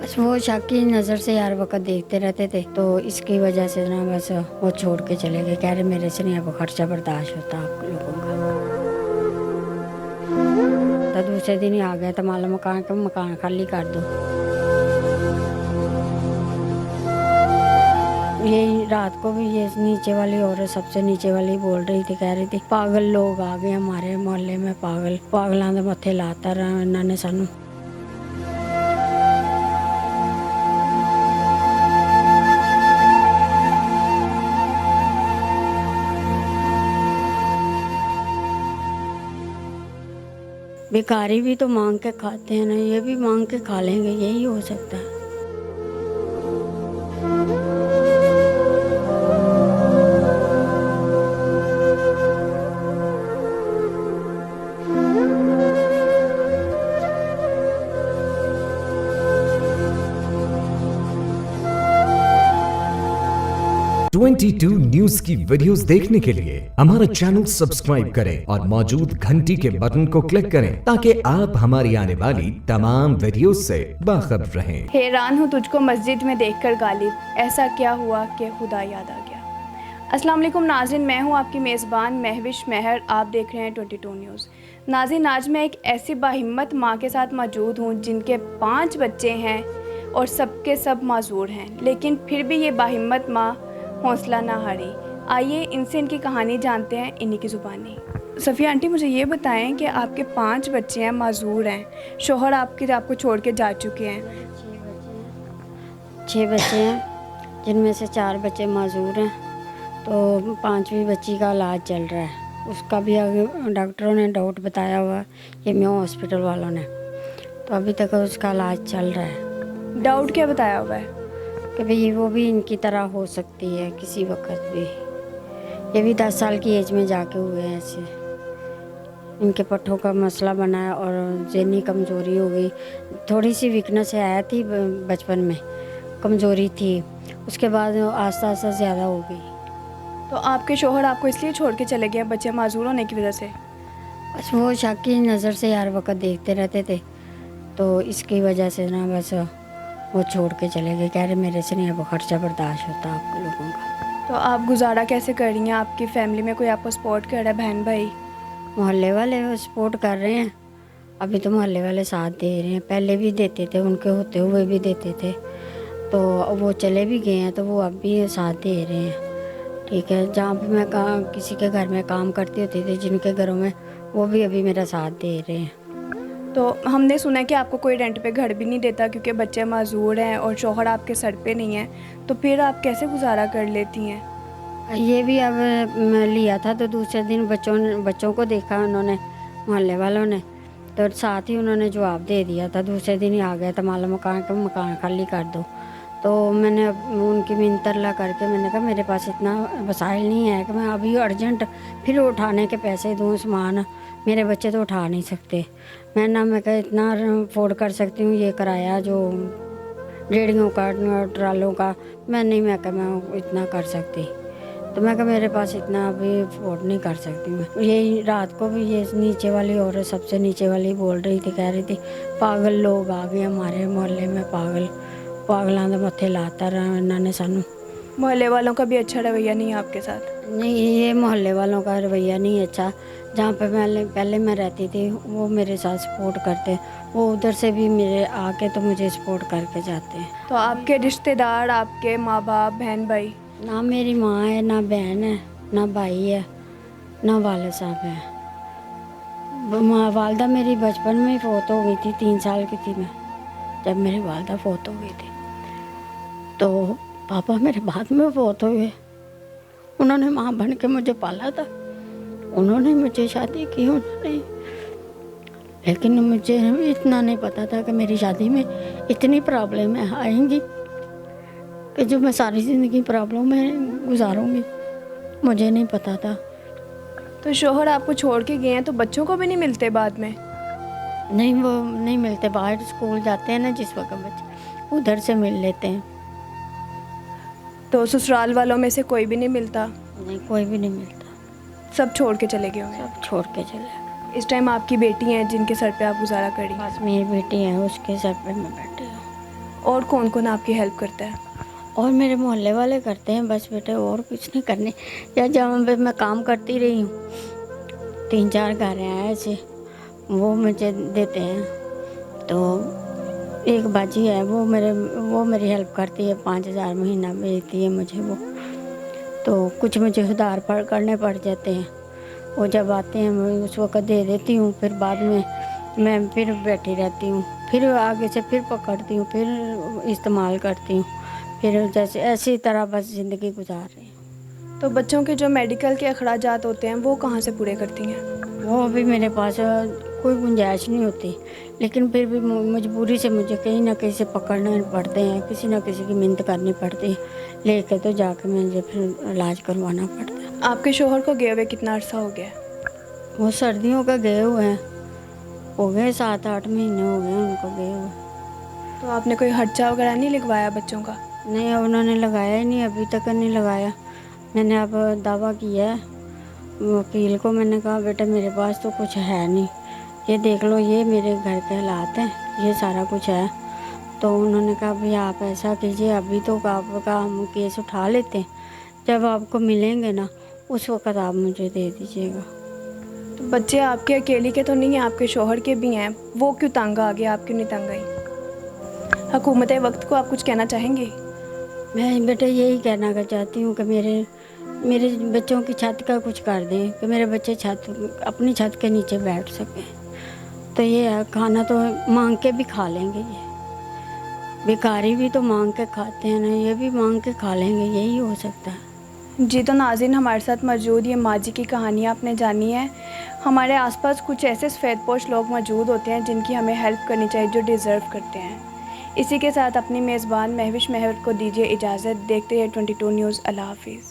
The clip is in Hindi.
बस वो शक की नज़र से यार वक्त देखते रहते थे, तो इसकी वजह से ना बस वो छोड़ के चले गए। कह रहे मेरे से नहीं अब खर्चा बर्दाश्त होता आप लोगों का। तो दूसरे दिन ही आ गया तो मालूम मकान खाली कर दो। यही रात को भी ये नीचे वाली औरत सबसे नीचे वाली बोल रही थी, कह रही थी पागल लोग आ गए हमारे मोहल्ले में, पागलों के मत्थे लाता रहा इन्होंने सानू। भिखारी भी तो मांग के खाते हैं ना, ये भी मांग के खा लेंगे, यही हो सकता है। 22 न्यूज की वीडियोस देखने के लिए हमारा चैनल सब्सक्राइब करें और मौजूद घंटी के बटन को क्लिक करें ताकि आप हमारी आने वाली तमाम वीडियोस से बाखबर रहें। हैरान हूँ तुझको मस्जिद में देखकर गालिब, ऐसा क्या हुआ कि खुदा याद आ गया। अस्सलाम वालेकुम नाज़रीन, मैं हूँ आपकी मेज़बान महविश महर, आप देख रहे हैं 22 न्यूज़। नाज़रीन, आज मैं एक ऐसी बाहिम्मत माँ के साथ मौजूद हूँ जिनके 5 बच्चे हैं और सबके सब माजूर हैं, लेकिन फिर भी ये बाहिम्मत माँ हौसला ना हारी। आइए इनसे इनकी कहानी जानते हैं इन्हीं की ज़ुबानी। सफ़िया आंटी, मुझे ये बताएं कि आपके 5 बच्चे हैं, माजूर हैं, शोहर आपको छोड़ के जा चुके हैं। 6 बच्चे हैं जिनमें से 4 बच्चे माजूर हैं, तो 5वीं बच्ची का इलाज चल रहा है। उसका भी आगे डॉक्टरों ने डाउट बताया हुआ है, ये म्यो हॉस्पिटल वालों ने, तो अभी तक उसका इलाज चल रहा है। डाउट क्या बताया हुआ है? कि भाई वो भी इनकी तरह हो सकती है किसी वक्त भी। ये भी 10 साल की एज में जाके हुए हैं ऐसे। इनके पट्ठों का मसला बना है और ज़हनी कमज़ोरी हो गई, थोड़ी सी वीकनेस आया थी बचपन में, कमज़ोरी थी, उसके बाद आस्ता आस्ता ज़्यादा हो गई। तो आपके शोहर आपको इसलिए छोड़ के चले गए बच्चे माजूर होने की वजह से? बस वो शक की नज़र से यार वक्त देखते रहते थे, तो इसकी वजह से ना बस वो छोड़ के चले गए। कह रहे मेरे से नहीं अब खर्चा बर्दाश्त होता आप लोगों का। तो आप गुजारा कैसे कर रही हैं? आपकी फैमिली में कोई आपको सपोर्ट कर रहा है, बहन भाई? मोहल्ले वाले सपोर्ट कर रहे हैं, अभी तो मोहल्ले वाले साथ दे रहे हैं, पहले भी देते थे, उनके होते हुए भी देते थे, तो वो चले भी गए हैं तो वो अब भी साथ दे रहे हैं। ठीक है, जहाँ पर मैं किसी के घर में काम करती होती थी, जिनके घरों में, वो भी अभी मेरा साथ दे रहे हैं। तो हमने सुना है कि आपको कोई रेंट पे घर भी नहीं देता क्योंकि बच्चे माजूर हैं और शौहर आपके सर पे नहीं है, तो फिर आप कैसे गुजारा कर लेती हैं? ये भी अब लिया था तो दूसरे दिन बच्चों को देखा उन्होंने, मोहल्ले वालों ने, तो साथ ही उन्होंने जवाब दे दिया था। दूसरे दिन ही आ गया था मालूम मकान खाली कर दो। तो मैंने उनकी मिन्नत करके मैंने कहा मेरे पास इतना वसाइल नहीं है कि मैं अभी अर्जेंट फिर उठाने के पैसे दूँ सामान, मेरे बच्चे तो उठा नहीं सकते। मैं कहा इतना अफोर्ड कर सकती हूँ ये किराया जो रेहड़ियों का ट्रालों का, मैं कहा मैं इतना कर सकती, तो मैं कहा मेरे पास इतना अभी अफोर्ड नहीं कर सकती मैं। यही रात को भी ये नीचे वाली औरत सबसे नीचे वाली बोल रही थी, कह रही थी पागल लोग आ गए हमारे मोहल्ले में, पागलों के मत्थे लाता रहा इन्होंने सानू। मोहल्ले वालों का भी अच्छा रवैया नहीं है आपके साथ? नहीं, ये मोहल्ले वालों का रवैया नहीं अच्छा। जहाँ पे पहले मैं रहती थी वो मेरे साथ सपोर्ट करते, वो उधर से भी मेरे आके तो मुझे सपोर्ट करके जाते हैं। तो आपके रिश्तेदार, आपके माँ बाप, बहन भाई? ना मेरी माँ है, ना बहन है, ना भाई है, ना वाले साहब है। वालदा मेरी बचपन में ही फौत हो गई थी, 3 साल की थी मैं जब मेरी वालदा फौत हो गई थी। तो पापा मेरे बाद में फौत हो गए। उन्होंने माँ बन के मुझे पाला था, उन्होंने मुझे शादी की उन्होंने, लेकिन मुझे इतना नहीं पता था कि मेरी शादी में इतनी प्रॉब्लमें आएंगी कि जो मैं सारी ज़िंदगी प्रॉब्लम में गुजारूंगी, मुझे नहीं पता था। तो शोहर आपको छोड़ के गए हैं तो बच्चों को भी नहीं मिलते बाद में? नहीं, वो नहीं मिलते, बाहर स्कूल जाते हैं ना जिस वक्त बच्चे, उधर से मिल लेते हैं। तो ससुराल वालों में से कोई भी नहीं मिलता? नहीं, कोई भी नहीं मिलता, सब छोड़ के चले गए होंगे? सब छोड़ के चले गए। इस टाइम आपकी बेटी है जिनके सर पे आप गुजारा करी? बस मेरी बेटी है, उसके सर पे मैं बैठी हूँ। और कौन कौन आपकी हेल्प करता है? और मेरे मोहल्ले वाले करते हैं बस बेटे, और कुछ नहीं करने। या जहाँ पे मैं काम करती रही हूँ, 3-4 घर हैं ऐसे, वो मुझे देते हैं। तो एक बाजी है, वो मेरी हेल्प करती है, 5,000 महीना भेजती है मुझे वो। तो कुछ मुझे उधार करने पड़ जाते हैं, वो जब आते हैं मैं उस वक़्त दे देती हूँ, फिर बाद में मैं फिर बैठी रहती हूँ, फिर आगे से फिर पकड़ती हूँ, फिर इस्तेमाल करती हूँ, फिर जैसे ऐसी तरह बस ज़िंदगी गुजार रही हूँ। तो बच्चों के जो मेडिकल के अखराजात होते हैं वो कहाँ से पूरे करती हैं? वो अभी मेरे पास कोई गुंजाइश नहीं होती, लेकिन फिर भी मजबूरी से मुझे कहीं ना कहीं से पकड़ने पड़ते हैं, किसी ना किसी की मिन्नत करनी पड़ती है, लेके तो जाके मुझे फिर इलाज करवाना पड़ता है। आपके शोहर को गए हुए कितना अरसा हो गया है? वो सर्दियों का गए हुए हैं, हो गए 7-8 महीने हो गए उनको गए हुए। तो आपने कोई खर्चा वगैरह नहीं लिखवाया बच्चों का? नहीं, उन्होंने लगाया ही नहीं, अभी तक नहीं लगाया। मैंने अब दावा किया है वकील को, मैंने कहा बेटा मेरे पास तो कुछ है नहीं, ये देख लो, ये मेरे घर के हालात हैं, ये सारा कुछ है। तो उन्होंने कहा भाई आप ऐसा कीजिए, अभी तो आपका हम केस उठा लेते हैं, जब आपको मिलेंगे ना उस वक़्त आप मुझे दे दीजिएगा। तो बच्चे आपके अकेले के तो नहीं हैं, आपके शोहर के भी हैं, वो क्यों तंग आ गए, आप क्यों नहीं तंग आई? हुकूमत वक्त को आप कुछ कहना चाहेंगे? मैं बेटा यही कहना चाहती हूँ कि मेरे बच्चों की छत का कुछ कर दें, कि मेरे बच्चे अपनी छत के नीचे बैठ सकें। तो ये है, खाना तो मांग के भी खा लेंगे, ये भिखारी भी तो मांग के खाते हैं ना, ये भी मांग के खा लेंगे, यही हो सकता है। जी, तो नाज़रीन हमारे साथ मौजूद ये माजी की कहानी आपने जानी है। हमारे आसपास कुछ ऐसे सफ़ेदपोश लोग मौजूद होते हैं जिनकी हमें हेल्प करनी चाहिए, जो डिज़र्व करते हैं। इसी के साथ अपनी मेज़बान महविश महर को दीजिए इजाज़त। देखते रहिए 22 न्यूज़। अल्लाह हाफ़िज़।